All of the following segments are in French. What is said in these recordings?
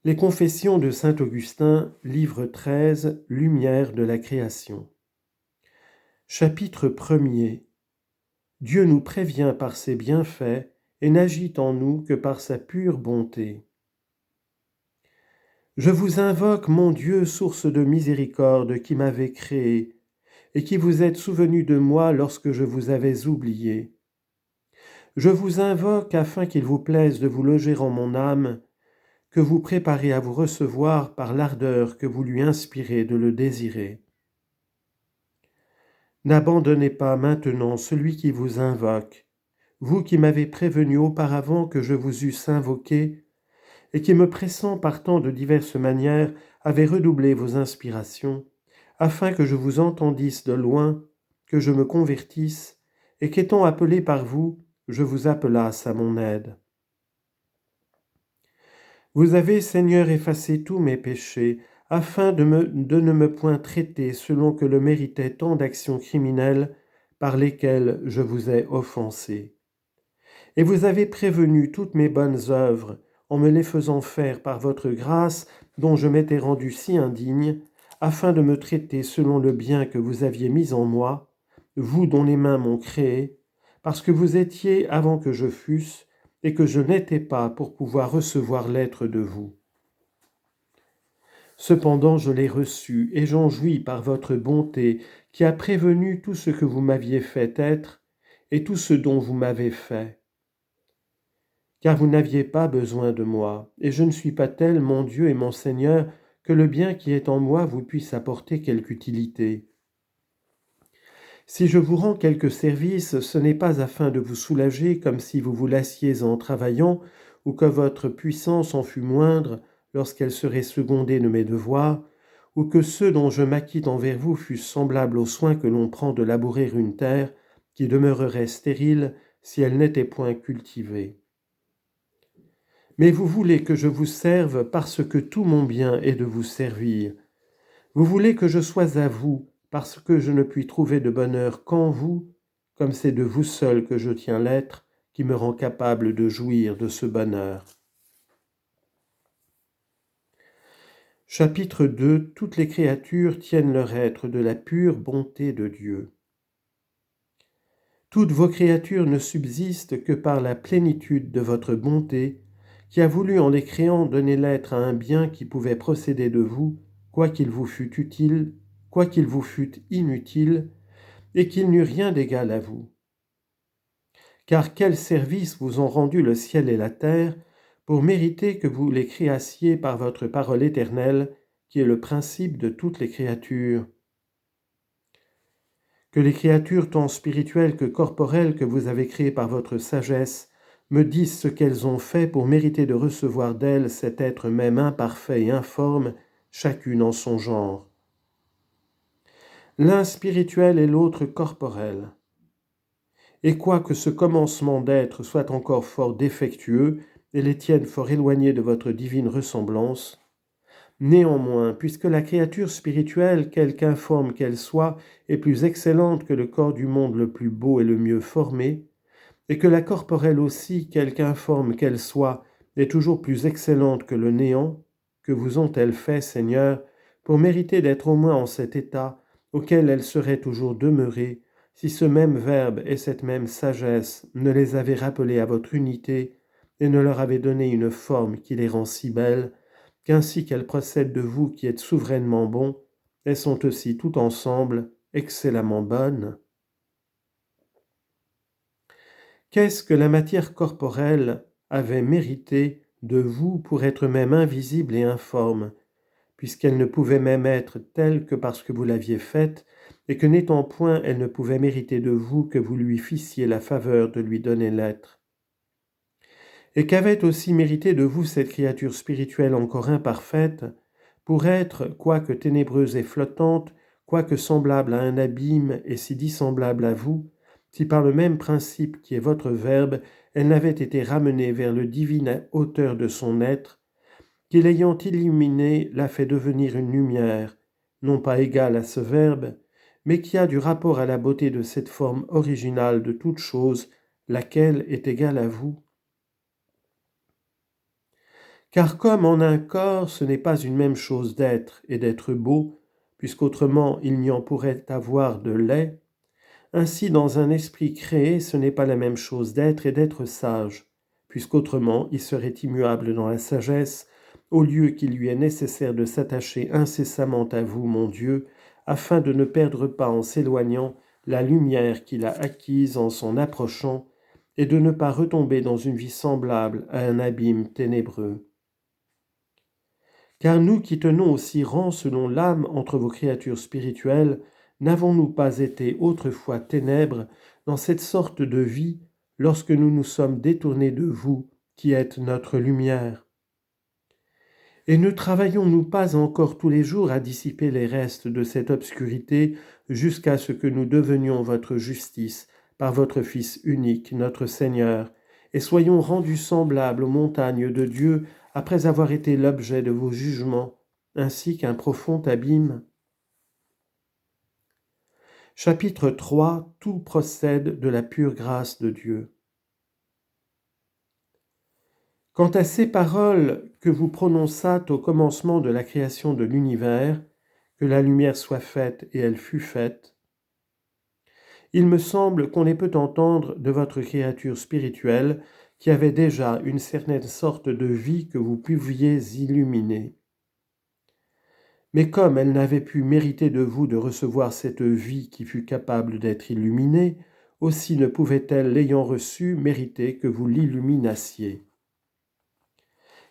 Les Confessions de saint Augustin, livre 13, Lumière de la création. Chapitre 1er. Dieu nous prévient par ses bienfaits et n'agit en nous que par sa pure bonté. Je vous invoque, mon Dieu, source de miséricorde, qui m'avez créé, et qui vous êtes souvenu de moi lorsque je vous avais oublié. Je vous invoque afin qu'il vous plaise de vous loger en mon âme, que vous préparez à vous recevoir par l'ardeur que vous lui inspirez de le désirer. N'abandonnez pas maintenant celui qui vous invoque, vous qui m'avez prévenu auparavant que je vous eusse invoqué, et qui me pressant par tant de diverses manières avez redoublé vos inspirations, afin que je vous entendisse de loin, que je me convertisse, et qu'étant appelé par vous, je vous appelasse à mon aide. Vous avez, Seigneur, effacé tous mes péchés, afin de ne me point traiter selon que le méritait tant d'actions criminelles par lesquelles je vous ai offensé. Et vous avez prévenu toutes mes bonnes œuvres, en me les faisant faire par votre grâce, dont je m'étais rendu si indigne, afin de me traiter selon le bien que vous aviez mis en moi, vous dont les mains m'ont créé, parce que vous étiez avant que je fusse, et que je n'étais pas pour pouvoir recevoir l'être de vous. Cependant je l'ai reçu, et j'en jouis par votre bonté, qui a prévenu tout ce que vous m'aviez fait être, et tout ce dont vous m'avez fait. Car vous n'aviez pas besoin de moi, et je ne suis pas tel, mon Dieu et mon Seigneur, que le bien qui est en moi vous puisse apporter quelque utilité. Si je vous rends quelque service, ce n'est pas afin de vous soulager comme si vous vous lassiez en travaillant, ou que votre puissance en fût moindre lorsqu'elle serait secondée de mes devoirs, ou que ceux dont je m'acquitte envers vous fussent semblables aux soins que l'on prend de labourer une terre qui demeurerait stérile si elle n'était point cultivée. Mais vous voulez que je vous serve parce que tout mon bien est de vous servir. Vous voulez que je sois à vous parce que je ne puis trouver de bonheur qu'en vous, comme c'est de vous seul que je tiens l'être qui me rend capable de jouir de ce bonheur. Chapitre 2. Toutes les créatures tiennent leur être de la pure bonté de Dieu. Toutes vos créatures ne subsistent que par la plénitude de votre bonté, qui a voulu en les créant donner l'être à un bien qui pouvait procéder de vous, quoi qu'il vous fût utile, quoi qu'il vous fût inutile, et qu'il n'eût rien d'égal à vous. Car quel service vous ont rendu le ciel et la terre pour mériter que vous les créassiez par votre parole éternelle, qui est le principe de toutes les créatures. Que les créatures tant spirituelles que corporelles que vous avez créées par votre sagesse me disent ce qu'elles ont fait pour mériter de recevoir d'elles cet être même imparfait et informe, chacune en son genre. L'un spirituel et l'autre corporel. Et quoique ce commencement d'être soit encore fort défectueux et les tiennes fort éloignées de votre divine ressemblance, néanmoins, puisque la créature spirituelle, quelque informe qu'elle soit, est plus excellente que le corps du monde le plus beau et le mieux formé, et que la corporelle aussi, quelque informe qu'elle soit, est toujours plus excellente que le néant, que vous ont-elles fait, Seigneur, pour mériter d'être au moins en cet état auquel elles seraient toujours demeurées, si ce même Verbe et cette même sagesse ne les avaient rappelées à votre unité et ne leur avaient donné une forme qui les rend si belles, qu'ainsi qu'elles procèdent de vous qui êtes souverainement bons, elles sont aussi tout ensemble excellemment bonnes. Qu'est-ce que la matière corporelle avait mérité de vous pour être même invisible et informe, puisqu'elle ne pouvait même être telle que parce que vous l'aviez faite, et que n'étant point, elle ne pouvait mériter de vous que vous lui fissiez la faveur de lui donner l'être. Et qu'avait aussi mérité de vous cette créature spirituelle encore imparfaite, pour être, quoique ténébreuse et flottante, quoique semblable à un abîme et si dissemblable à vous, si par le même principe qui est votre Verbe, elle n'avait été ramenée vers le divine hauteur de son être, qui l'ayant illuminée l'a fait devenir une lumière, non pas égale à ce Verbe, mais qui a du rapport à la beauté de cette forme originale de toute chose, laquelle est égale à vous. Car comme en un corps, ce n'est pas une même chose d'être et d'être beau, puisqu'autrement il n'y en pourrait avoir de laid, ainsi dans un esprit créé, ce n'est pas la même chose d'être et d'être sage, puisqu'autrement il serait immuable dans la sagesse, au lieu qu'il lui est nécessaire de s'attacher incessamment à vous, mon Dieu, afin de ne perdre pas en s'éloignant la lumière qu'il a acquise en s'en approchant, et de ne pas retomber dans une vie semblable à un abîme ténébreux. Car nous qui tenons aussi rang selon l'âme entre vos créatures spirituelles, n'avons-nous pas été autrefois ténèbres dans cette sorte de vie lorsque nous nous sommes détournés de vous, qui êtes notre lumière? Et ne travaillons-nous pas encore tous les jours à dissiper les restes de cette obscurité jusqu'à ce que nous devenions votre justice par votre Fils unique, notre Seigneur, et soyons rendus semblables aux montagnes de Dieu après avoir été l'objet de vos jugements, ainsi qu'un profond abîme? Chapitre 3. Tout procède de la pure grâce de Dieu. Quant à ces paroles que vous prononçâtes au commencement de la création de l'univers, que la lumière soit faite et elle fut faite, il me semble qu'on les peut entendre de votre créature spirituelle qui avait déjà une certaine sorte de vie que vous pouviez illuminer. Mais comme elle n'avait pu mériter de vous de recevoir cette vie qui fut capable d'être illuminée, aussi ne pouvait-elle, l'ayant reçue, mériter que vous l'illuminassiez.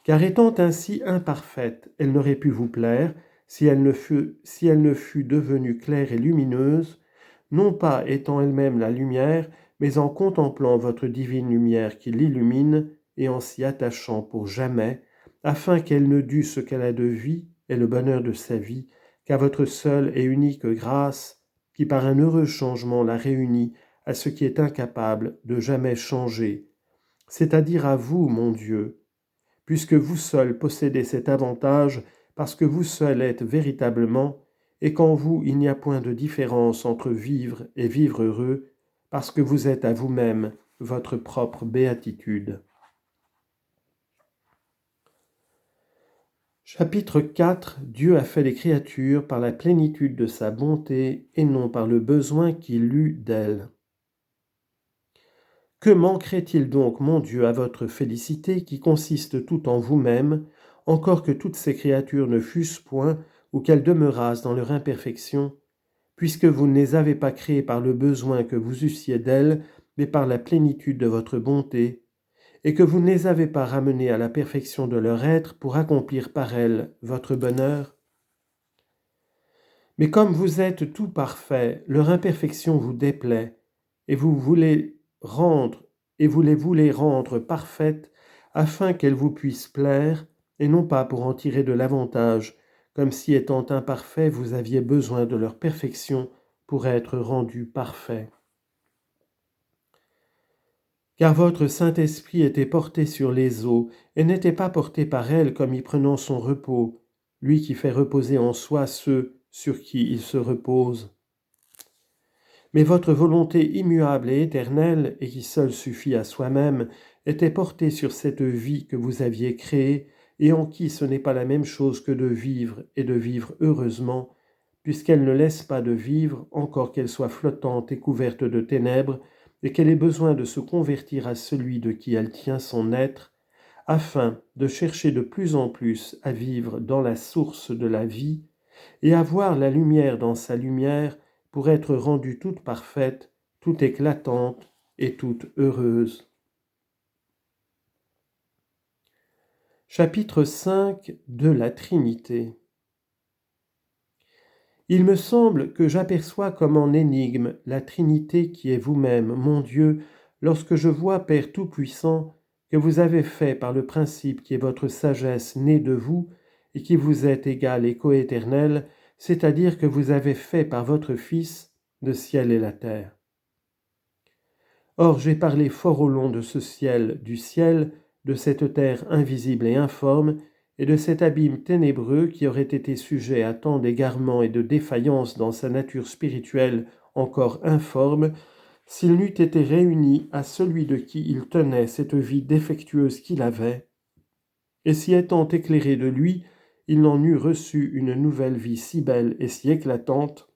Car étant ainsi imparfaite, elle n'aurait pu vous plaire si elle ne fût devenue claire et lumineuse, non pas étant elle-même la lumière, mais en contemplant votre divine lumière qui l'illumine et en s'y attachant pour jamais, afin qu'elle ne dût ce qu'elle a de vie et le bonheur de sa vie qu'à votre seule et unique grâce, qui par un heureux changement la réunit à ce qui est incapable de jamais changer, c'est-à-dire à vous, mon Dieu, puisque vous seul possédez cet avantage, parce que vous seul êtes véritablement, et qu'en vous il n'y a point de différence entre vivre et vivre heureux, parce que vous êtes à vous-même votre propre béatitude. Chapitre 4. Dieu a fait les créatures par la plénitude de sa bonté et non par le besoin qu'il eut d'elles. Que manquerait-il donc, mon Dieu, à votre félicité qui consiste tout en vous-même, encore que toutes ces créatures ne fussent point ou qu'elles demeurassent dans leur imperfection, puisque vous ne les avez pas créées par le besoin que vous eussiez d'elles, mais par la plénitude de votre bonté, et que vous ne les avez pas ramenées à la perfection de leur être pour accomplir par elles votre bonheur? Mais comme vous êtes tout parfait, leur imperfection vous déplaît, et vous les voulez rendre parfaites afin qu'elles vous puissent plaire, et non pas pour en tirer de l'avantage, comme si étant imparfaits vous aviez besoin de leur perfection pour être rendus parfaits. Car votre Saint-Esprit était porté sur les eaux, et n'était pas porté par elles comme y prenant son repos, lui qui fait reposer en soi ceux sur qui il se repose. Mais votre volonté immuable et éternelle, et qui seule suffit à soi-même, était portée sur cette vie que vous aviez créée, et en qui ce n'est pas la même chose que de vivre et de vivre heureusement, puisqu'elle ne laisse pas de vivre, encore qu'elle soit flottante et couverte de ténèbres, et qu'elle ait besoin de se convertir à celui de qui elle tient son être, afin de chercher de plus en plus à vivre dans la source de la vie, et à voir la lumière dans sa lumière, pour être rendue toute parfaite, toute éclatante et toute heureuse. Chapitre 5 de la Trinité. Il me semble que j'aperçois comme en énigme la Trinité qui est vous-même, mon Dieu, lorsque je vois, Père Tout-Puissant, que vous avez fait par le principe qui est votre sagesse née de vous et qui vous est égal et coéternel, c'est-à-dire que vous avez fait par votre Fils le ciel et la terre. Or j'ai parlé fort au long de ce ciel, du ciel, de cette terre invisible et informe, et de cet abîme ténébreux qui aurait été sujet à tant d'égarements et de défaillances dans sa nature spirituelle encore informe, s'il n'eût été réuni à celui de qui il tenait cette vie défectueuse qu'il avait, Et si étant éclairé de lui, il n'en eut reçu une nouvelle vie si belle et si éclatante,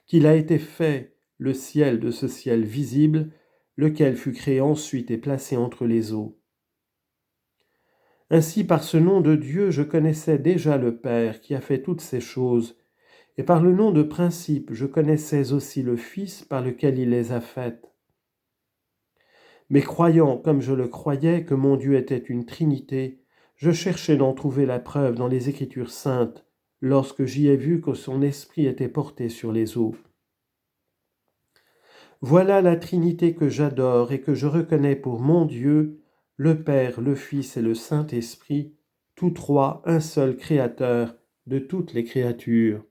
qu'il a été fait le ciel de ce ciel visible, lequel fut créé ensuite et placé entre les eaux. Ainsi, par ce nom de Dieu, je connaissais déjà le Père qui a fait toutes ces choses, et par le nom de principe, je connaissais aussi le Fils par lequel il les a faites. Mais croyant, comme je le croyais, que mon Dieu était une Trinité, je cherchais d'en trouver la preuve dans les Écritures saintes, lorsque j'y ai vu que son esprit était porté sur les eaux. Voilà la Trinité que j'adore et que je reconnais pour mon Dieu, le Père, le Fils et le Saint-Esprit, tous trois un seul Créateur de toutes les créatures.